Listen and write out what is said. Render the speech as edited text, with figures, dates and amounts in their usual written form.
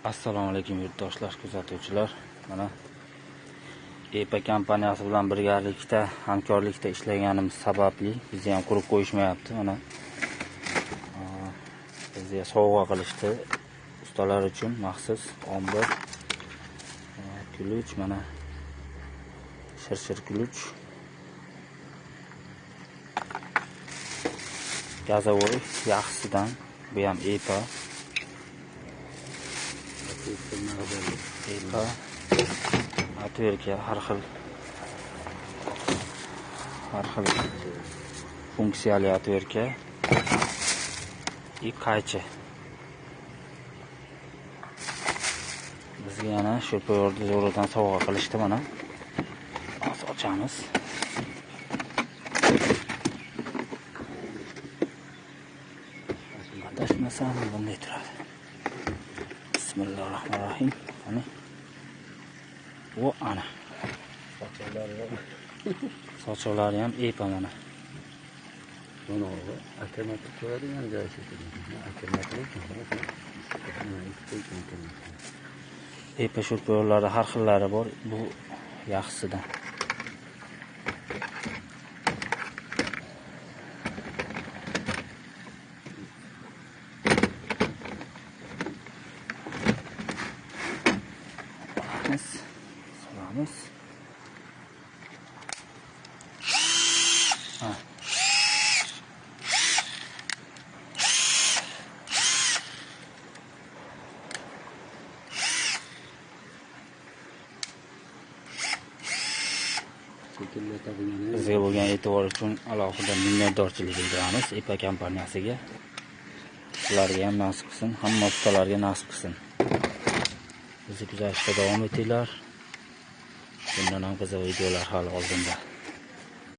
Assalomu alaykum yurtdoshlar, kuzatuvchilar. Mana EPA kompaniyasi bilan birgalikda hamkorlikda ishlaganimiz sababli bizni ham qurib qo'yishmayapti. Mana bizga sovg'a qilishdi ustalar uchun maxsus ombir, kuluch, mana shirshir kuluch, gazovoy yaxshisidan, bu ham EPA. Atverka har xil funksiyali atverka и qaychi. Bizga yana shu yerda zo'rdan sovg'a qilishdi. Mana hozir ochamiz. Adashmasam bunday turadi. Bismillahirrohmanirrohim. Mana bu ana sochilari ham EPA mana. Buni alternativ ko'radigan joy EPA shurpoyorlari har xillari bor. Bu yaxshisidan. Solamiz. Bizga bo'lgan e'tibor uchun alohida minnatdorchilik bildiramiz EPA kompaniyasiga. Ularga ham nasib qilsin, hamma ustalarga nasib qilsin. Bizni kuzatishda davom etinglar. Bundan ham qiziq videolar hali oldinda.